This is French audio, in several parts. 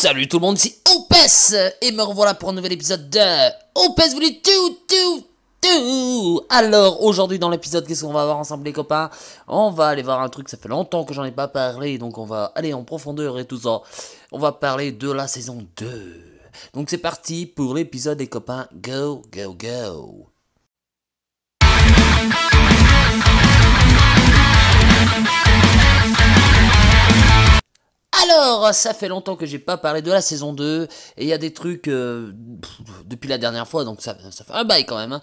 Salut tout le monde, c'est OPES et me revoilà pour un nouvel épisode de OPES vous dit tout. Alors aujourd'hui dans l'épisode, qu'est-ce qu'on va voir ensemble les copains? On va aller voir un truc, ça fait longtemps que j'en ai pas parlé, donc on va aller en profondeur et tout ça. On va parler de la saison 2. Donc c'est parti pour l'épisode les copains, go. Alors, ça fait longtemps que j'ai pas parlé de la saison 2, et il y a des trucs depuis la dernière fois, donc ça fait un bail quand même, hein,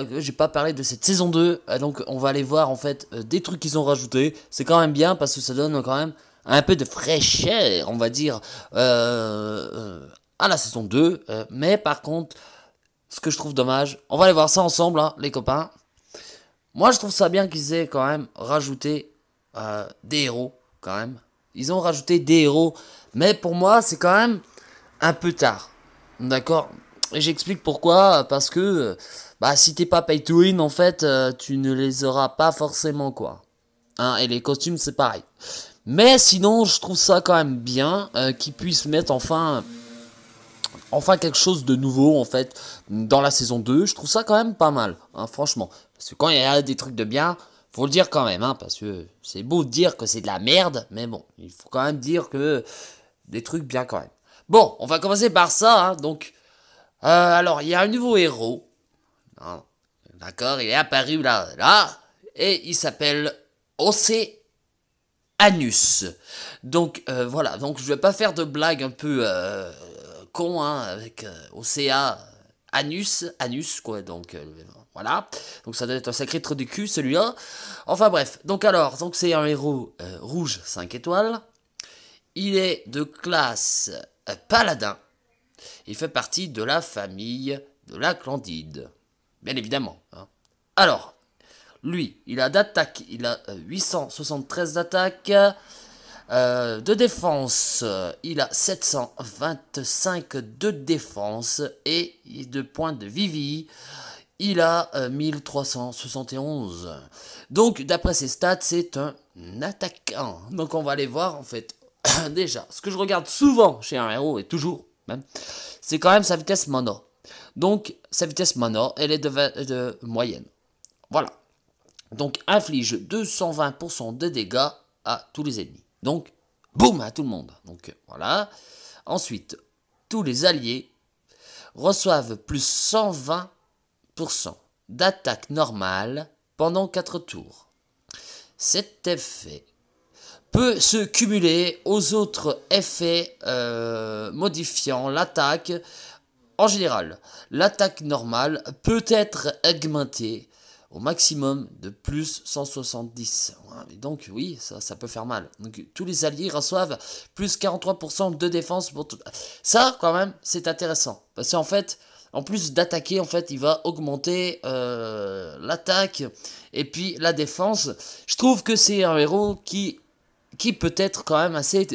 que j'ai pas parlé de cette saison 2, donc on va aller voir en fait des trucs qu'ils ont rajoutés, c'est quand même bien parce que ça donne quand même un peu de fraîcheur, on va dire, à la saison 2, mais par contre, ce que je trouve dommage, on va aller voir ça ensemble, hein, les copains. Moi je trouve ça bien qu'ils aient quand même rajouté des héros, quand même. Ils ont rajouté des héros, mais pour moi, c'est quand même un peu tard. D'accord? Et j'explique pourquoi, parce que, si t'es pas pay to win, en fait, tu ne les auras pas forcément, quoi. Hein, et les costumes, c'est pareil. Mais sinon, je trouve ça quand même bien qu'ils puissent mettre enfin quelque chose de nouveau, en fait, dans la saison 2. Je trouve ça quand même pas mal, hein, franchement. Parce que quand il y a des trucs de bien, faut le dire quand même, hein, parce que c'est beau de dire que c'est de la merde, mais bon, il faut quand même dire que des trucs bien quand même. Bon, on va commencer par ça, hein, donc, alors, il y a un nouveau héros, hein, d'accord, il est apparu là, et il s'appelle Océanus. Donc, voilà, donc je vais pas faire de blague un peu con, hein, avec Anus, quoi, donc voilà, donc ça doit être un sacré trou du cul celui-là, enfin bref, donc c'est un héros rouge 5 étoiles, il est de classe paladin, il fait partie de la famille de la Clandide, bien évidemment, hein. Alors, lui, il a 873 d'attaque, de défense, il a 725 de défense, et de points de vivi, il a 1371. Donc, d'après ses stats, c'est un attaquant. Donc, on va aller voir, en fait, déjà, ce que je regarde souvent chez un héros, et toujours, même, c'est quand même sa vitesse mana. Donc, sa vitesse mana, elle est de moyenne. Voilà. Donc, inflige 220% de dégâts à tous les ennemis. Donc, boum, à tout le monde. Donc, voilà. Ensuite, tous les alliés reçoivent plus 120% d'attaque normale pendant 4 tours. Cet effet peut se cumuler aux autres effets modifiant l'attaque. En général, l'attaque normale peut être augmentée au maximum de plus 170. Et donc oui, ça peut faire mal. Donc tous les alliés reçoivent plus 43% de défense pour tout. Ça quand même, c'est intéressant. Parce qu'en fait, en plus d'attaquer, en fait, il va augmenter l'attaque et puis la défense. Je trouve que c'est un héros qui peut être quand même assez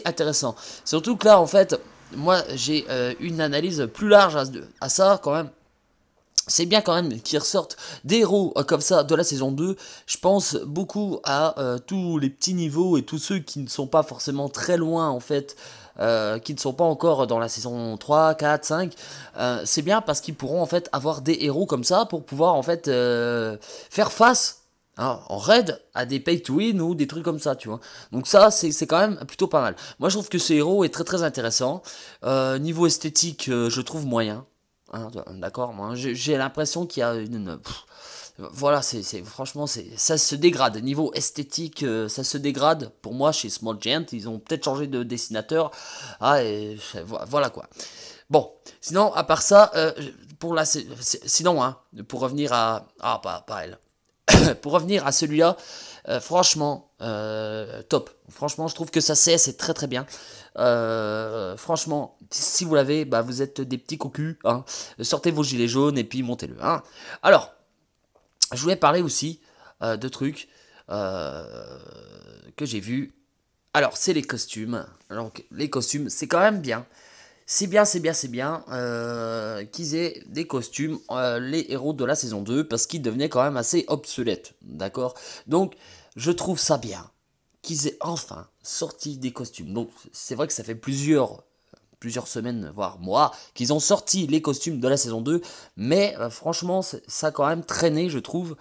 intéressant. Surtout que là, en fait, moi, j'ai une analyse plus large à ça quand même. C'est bien quand même qu'ils ressortent des héros comme ça de la saison 2. Je pense beaucoup à tous les petits niveaux et tous ceux qui ne sont pas forcément très loin en fait, qui ne sont pas encore dans la saison 3, 4, 5. C'est bien parce qu'ils pourront en fait avoir des héros comme ça pour pouvoir en fait faire face, hein, en raid à des pay to win ou des trucs comme ça, tu vois. Donc ça, c'est quand même plutôt pas mal. Moi, je trouve que ce héros est très très intéressant. Niveau esthétique, je trouve moyen. Hein, d'accord, moi j'ai l'impression qu'il y a voilà, franchement, ça se dégrade. Niveau esthétique, ça se dégrade. Pour moi, chez Small Giant, ils ont peut-être changé de dessinateur. Ah, et voilà quoi. Bon, sinon, à part ça, sinon, hein, pour revenir à... Ah, pas elle. Pour revenir à celui-là, franchement, top. Franchement, je trouve que ça c'est très très bien. Franchement, si vous l'avez, vous êtes des petits cocus, hein. Sortez vos gilets jaunes et puis montez-le, hein. Alors, je voulais parler aussi de trucs que j'ai vus. Alors, c'est les costumes. Donc, les costumes, c'est quand même bien. C'est bien qu'ils aient des costumes, les héros de la saison 2, parce qu'ils devenaient quand même assez obsolètes, d'accord? Donc, je trouve ça bien qu'ils aient enfin sorti des costumes. Donc c'est vrai que ça fait plusieurs semaines, voire mois, qu'ils ont sorti les costumes de la saison 2, mais franchement, ça a quand même traîné, je trouve.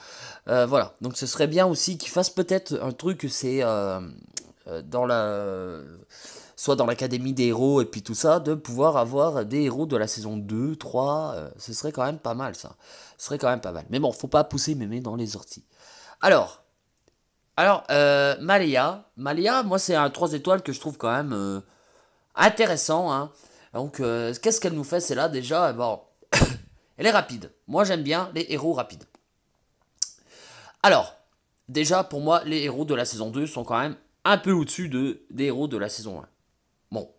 Voilà, donc ce serait bien aussi qu'ils fassent peut-être un truc, c'est dans la... soit dans l'académie des héros et puis tout ça, de pouvoir avoir des héros de la saison 2, 3, ce serait quand même pas mal ça. Ce serait quand même pas mal. Mais bon, faut pas pousser mémé dans les orties. Alors, Malia, moi c'est un 3 étoiles que je trouve quand même intéressant. Hein. Donc, qu'est-ce qu'elle nous fait, c'est là déjà bon, elle est rapide. Moi j'aime bien les héros rapides. Alors, déjà pour moi, les héros de la saison 2 sont quand même un peu au-dessus des héros de la saison 1. Bon,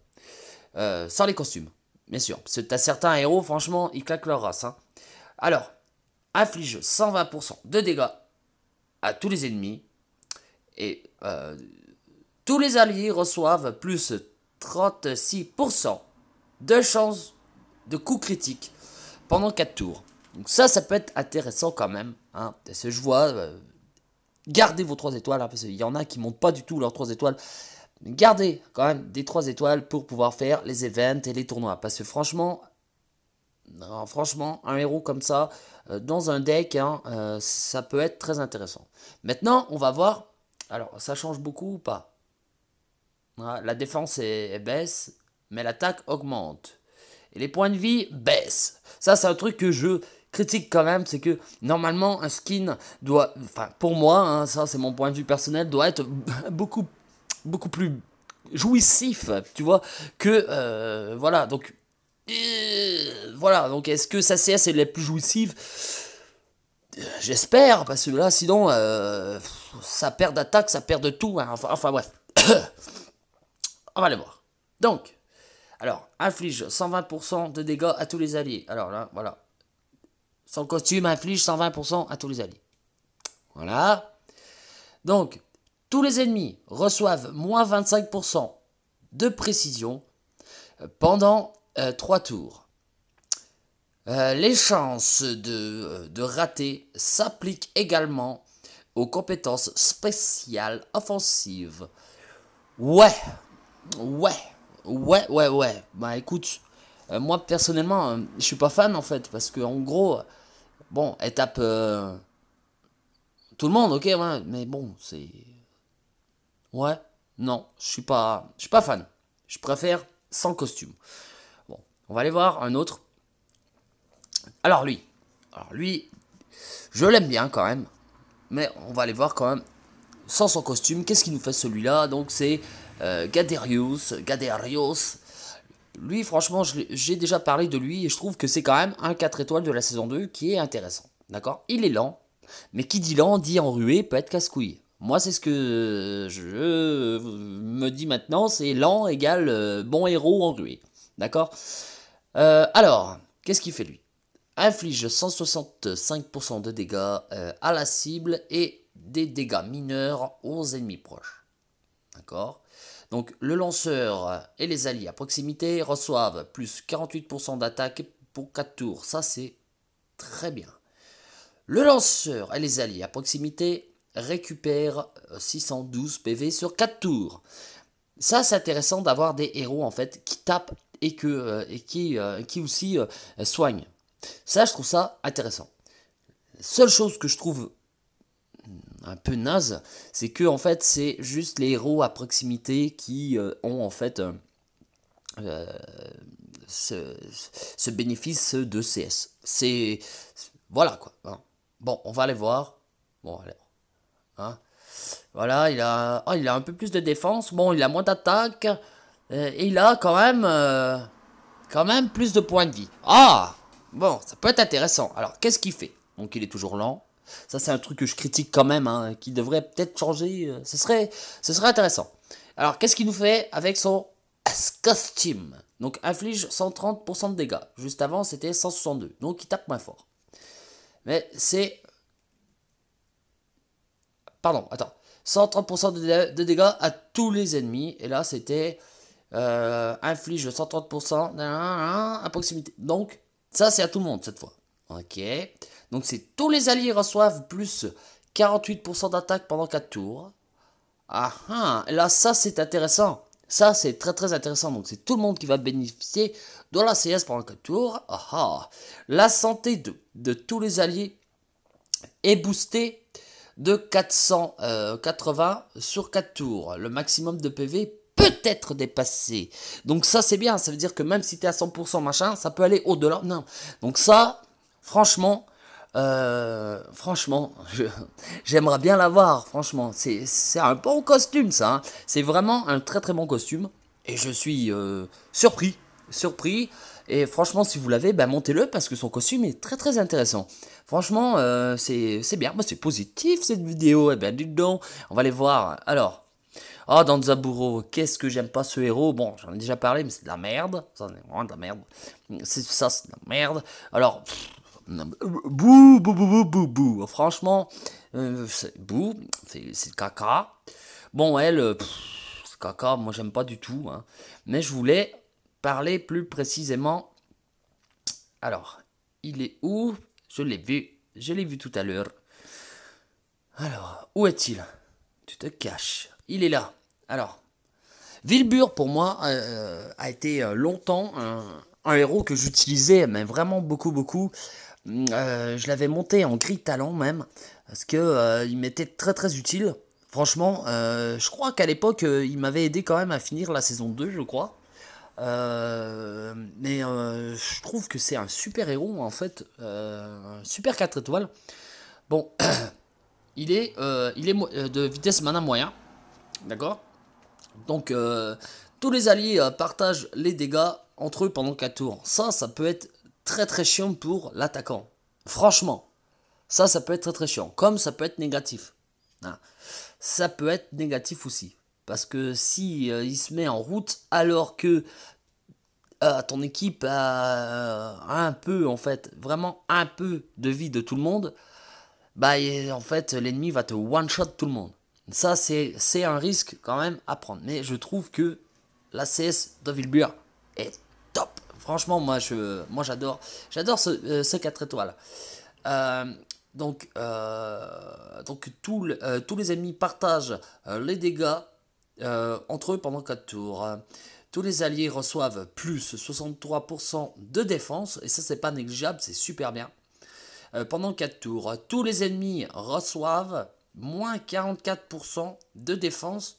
sans les costumes, bien sûr. Parce que t'as certains héros, franchement, ils claquent leur race. Hein. Alors, inflige 120% de dégâts à tous les ennemis. Et tous les alliés reçoivent plus 36% de chance de coup critique pendant 4 tours. Donc ça peut être intéressant quand même. Hein. Parce que je vois, gardez vos 3 étoiles, hein, parce qu'il y en a qui montent pas du tout leurs 3 étoiles. Mais gardez quand même des 3 étoiles pour pouvoir faire les events et les tournois. Parce que franchement, un héros comme ça, dans un deck, hein, ça peut être très intéressant. Maintenant, on va voir. Alors, ça change beaucoup ou pas? La défense baisse, mais l'attaque augmente. Et les points de vie baissent. Ça, c'est un truc que je critique quand même. C'est que, normalement, un skin doit... Enfin, pour moi, hein, ça, c'est mon point de vue personnel, doit être beaucoup plus jouissif, tu vois, que... voilà, donc... voilà, donc est-ce que sa CS est la plus jouissive? J'espère, parce que là, sinon, ça perd d'attaque, ça perd de tout. Hein. Enfin, bref. On va le voir. Donc, alors, inflige 120% de dégâts à tous les alliés. Alors là, voilà. Son costume inflige 120% à tous les alliés. Voilà. Donc, tous les ennemis reçoivent moins 25% de précision pendant 3 tours. Les chances de rater s'appliquent également aux compétences spéciales offensives. Ouais. Bah écoute, moi personnellement, je suis pas fan en fait, parce que en gros, bon, elle tape tout le monde, ok, ouais, mais bon, c'est... Ouais, non, je suis pas fan. Je préfère sans costume. Bon, on va aller voir un autre. Alors lui, je l'aime bien quand même, mais on va aller voir quand même sans son costume. Qu'est-ce qu'il nous fait celui-là? Donc c'est Gaderius. Lui, franchement, j'ai déjà parlé de lui et je trouve que c'est quand même un 4 étoiles de la saison 2 qui est intéressant. D'accord? Il est lent, mais qui dit lent dit enrhué peut être casse-couille. Moi, c'est ce que je me dis maintenant, c'est lent égale bon héros enrhué. D'accord? Alors, qu'est-ce qu'il fait lui? Inflige 165% de dégâts à la cible et des dégâts mineurs aux ennemis proches. D'accord? Donc le lanceur et les alliés à proximité reçoivent plus 48% d'attaque pour 4 tours. Ça c'est très bien. Le lanceur et les alliés à proximité récupèrent 612 PV sur 4 tours. Ça c'est intéressant d'avoir des héros en fait qui tapent et qui aussi soignent. Ça je trouve ça intéressant. Seule chose que je trouve un peu naze, c'est que en fait c'est juste les héros à proximité qui ont en fait ce bénéfice de CS. Voilà quoi. Hein. Bon, on va aller voir. Bon, alors. Hein. Voilà, il a un peu plus de défense. Bon, il a moins d'attaque. Et il a quand même plus de points de vie. Ah! Bon, ça peut être intéressant. Alors, qu'est-ce qu'il fait? Donc, il est toujours lent. Ça, c'est un truc que je critique quand même, hein, qui devrait peut-être changer. Ce serait intéressant. Alors, qu'est-ce qu'il nous fait avec son costume? Donc, inflige 130% de dégâts. Juste avant, c'était 162. Donc, il tape moins fort. Mais c'est... Pardon, attends. 130% de dégâts à tous les ennemis. Et là, c'était... inflige 130% à proximité. Donc, ça, c'est à tout le monde, cette fois. Ok. Donc, c'est tous les alliés reçoivent plus 48% d'attaque pendant 4 tours. Ah, ah, là, ça, c'est intéressant. Ça, c'est très très intéressant. Donc, c'est tout le monde qui va bénéficier de la CS pendant 4 tours. Ah, ah. La santé de tous les alliés est boostée de 480 sur 4 tours. Le maximum de PV peut être dépassé. Donc, ça, c'est bien. Ça veut dire que même si tu es à 100% machin, ça peut aller au-delà. Non. Donc, ça, franchement, franchement, j'aimerais bien l'avoir, franchement. C'est un bon costume, ça. Hein. C'est vraiment un très très bon costume. Et je suis surpris. Surpris. Et franchement, si vous l'avez, ben, montez-le parce que son costume est très très intéressant. Franchement, c'est bien. Moi, c'est positif cette vidéo. Eh ben, dites donc, on va aller voir. Alors, oh, Danzaburo, qu'est-ce que j'aime pas ce héros. Bon, j'en ai déjà parlé, mais c'est de la merde. Ça, c'est vraiment de la merde. C'est de la merde. Alors, bouh, bouh, bouh, bouh, bouh, bouh. Franchement, bouh, c'est caca. Bon, elle, c'est caca, moi j'aime pas du tout. Hein. Mais je voulais parler plus précisément. Alors, il est où? Je l'ai vu tout à l'heure. Alors, où est-il? Tu te caches. Il est là. Alors, Wilbur, pour moi, a été longtemps un héros que j'utilisais, mais vraiment beaucoup, beaucoup. Je l'avais monté en gris talent même, parce que il m'était très très utile. Franchement, je crois qu'à l'époque, il m'avait aidé quand même à finir la saison 2, je crois. Mais je trouve que c'est un super héros, en fait. Un super 4 étoiles. Bon, il est de vitesse mana moyen, d'accord. Donc, tous les alliés partagent les dégâts entre eux pendant 4 tours. Ça peut être très très chiant pour l'attaquant. Franchement, ça peut être très très chiant. Comme ça peut être négatif. Hein. Ça peut être négatif aussi. Parce que si il se met en route alors que ton équipe a un peu, en fait, vraiment un peu de vie de tout le monde, bah en fait l'ennemi va te one-shot tout le monde. Ça c'est un risque quand même à prendre. Mais je trouve que la CS de Wilbur est top. Franchement moi j'adore ce 4 étoiles. Euh, donc tous les ennemis partagent les dégâts entre eux pendant 4 tours. Tous les alliés reçoivent plus 63% de défense, et ça c'est pas négligeable, c'est super bien. Pendant 4 tours, tous les ennemis reçoivent moins 44% de défense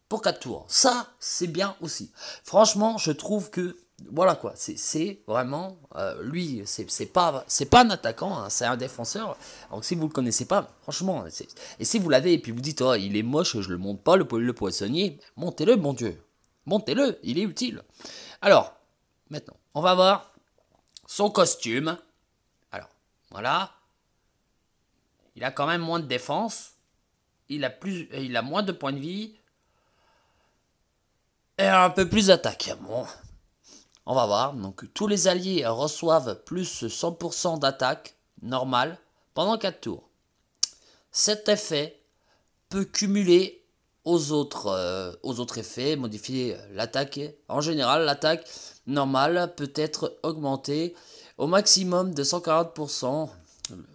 pour 4 tours. Ça, c'est bien aussi. Franchement, je trouve que, voilà quoi, c'est vraiment, lui, c'est pas un attaquant, hein, c'est un défenseur. Donc si vous le connaissez pas, franchement, et si vous l'avez et puis vous dites, oh, il est moche, je le monte pas, le poissonnier, montez-le, mon Dieu. Montez-le, il est utile. Alors, maintenant, on va voir son costume. Alors, voilà. Il a quand même moins de défense. Il a moins de points de vie. Et un peu plus d'attaque. Bon, on va voir. Donc, tous les alliés reçoivent plus 100% d'attaque normale pendant 4 tours. Cet effet peut cumuler aux autres effets, modifier l'attaque. En général, l'attaque normale peut être augmentée au maximum de 140%.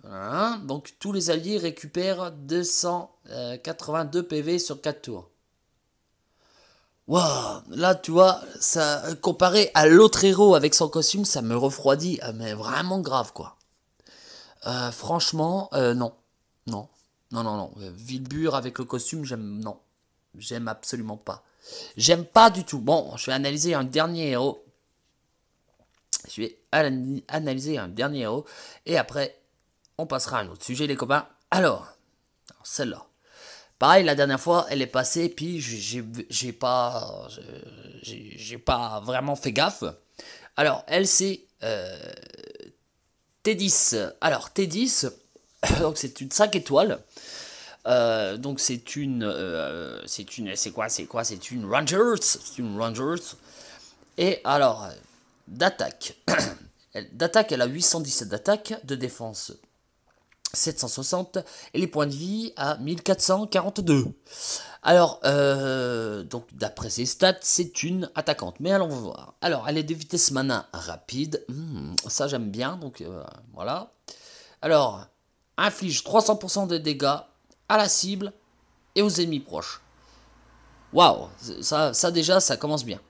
Hein, donc tous les alliés récupèrent 282 PV sur 4 tours. Waouh, là tu vois, ça comparé à l'autre héros avec son costume, ça me refroidit, mais vraiment grave quoi. Franchement, non, non, non, non, non. Wilbur avec le costume, non, j'aime absolument pas. J'aime pas du tout. Bon, je vais analyser un dernier héros. Je vais analyser un dernier héros et après on passera à un autre sujet les copains. Alors celle-là. Pareil, la dernière fois, elle est passée, puis j'ai pas vraiment fait gaffe. Alors, elle, c'est T10. Alors, T10, donc c'est une 5 étoiles. Donc, c'est quoi? C'est une Rangers. C'est une Rangers. Et alors, d'attaque. D'attaque, elle a 817 d'attaque, de défense 760 et les points de vie à 1442. Alors, donc d'après ses stats, c'est une attaquante. Mais allons voir. Alors, elle est de vitesse mana rapide. Ça, j'aime bien. Donc, voilà. Alors, inflige 300% de dégâts à la cible et aux ennemis proches. Waouh, ça déjà, ça commence bien.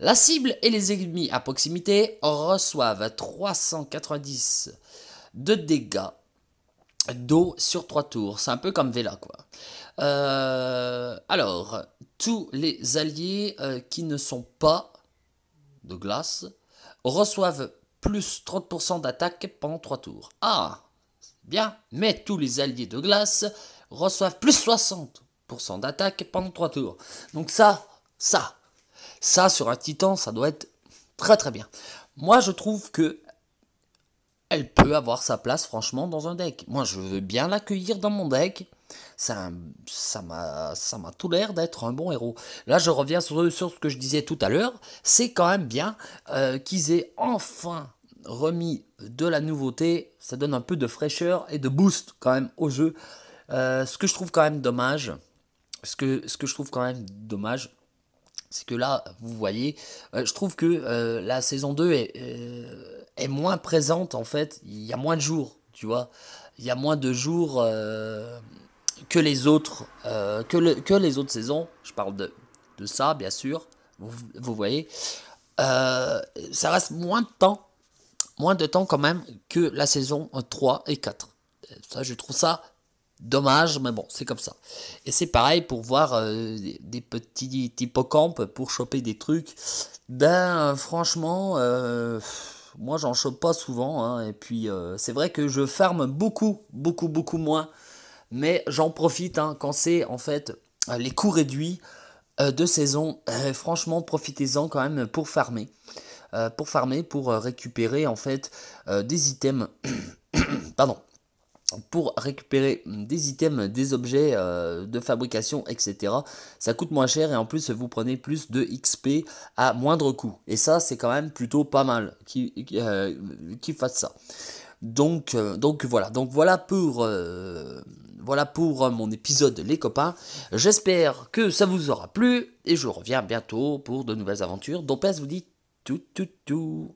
La cible et les ennemis à proximité reçoivent 390 de dégâts d'eau sur 3 tours. C'est un peu comme Vela, quoi. Alors, tous les alliés qui ne sont pas de glace reçoivent plus 30% d'attaque pendant 3 tours. Ah, bien, mais tous les alliés de glace reçoivent plus 60% d'attaque pendant 3 tours. Donc ça sur un titan, ça doit être très très bien. Moi, je trouve que elle peut avoir sa place franchement dans un deck. Moi, je veux bien l'accueillir dans mon deck. Ça m'a tout l'air d'être un bon héros. Là, je reviens sur ce que je disais tout à l'heure. C'est quand même bien qu'ils aient enfin remis de la nouveauté. Ça donne un peu de fraîcheur et de boost quand même au jeu. Ce que je trouve quand même dommage, c'est que là, vous voyez, je trouve que la saison 2 est moins présente en fait. Il y a moins de jours, tu vois. Il y a moins de jours que les autres, que les autres saisons. Je parle de ça, bien sûr. Vous voyez. Ça reste moins de temps quand même que la saison 3 et 4. Ça, je trouve ça dommage, mais bon, c'est comme ça. Et c'est pareil pour voir des petits hippocampes pour choper des trucs. Ben, franchement, moi, j'en chope pas souvent. Hein, et puis, c'est vrai que je farme beaucoup moins. Mais j'en profite hein, quand c'est, en fait, les coûts réduits de saison. Franchement, profitez-en quand même pour farmer. Pour récupérer, en fait, des items... Pardon, pour récupérer des items, des objets de fabrication, etc. Ça coûte moins cher et en plus vous prenez plus de XP à moindre coût. Et ça c'est quand même plutôt pas mal qu'ils fassent ça. Donc voilà. Donc voilà pour mon épisode les copains. J'espère que ça vous aura plu et je reviens bientôt pour de nouvelles aventures. Dopez vous dit tout.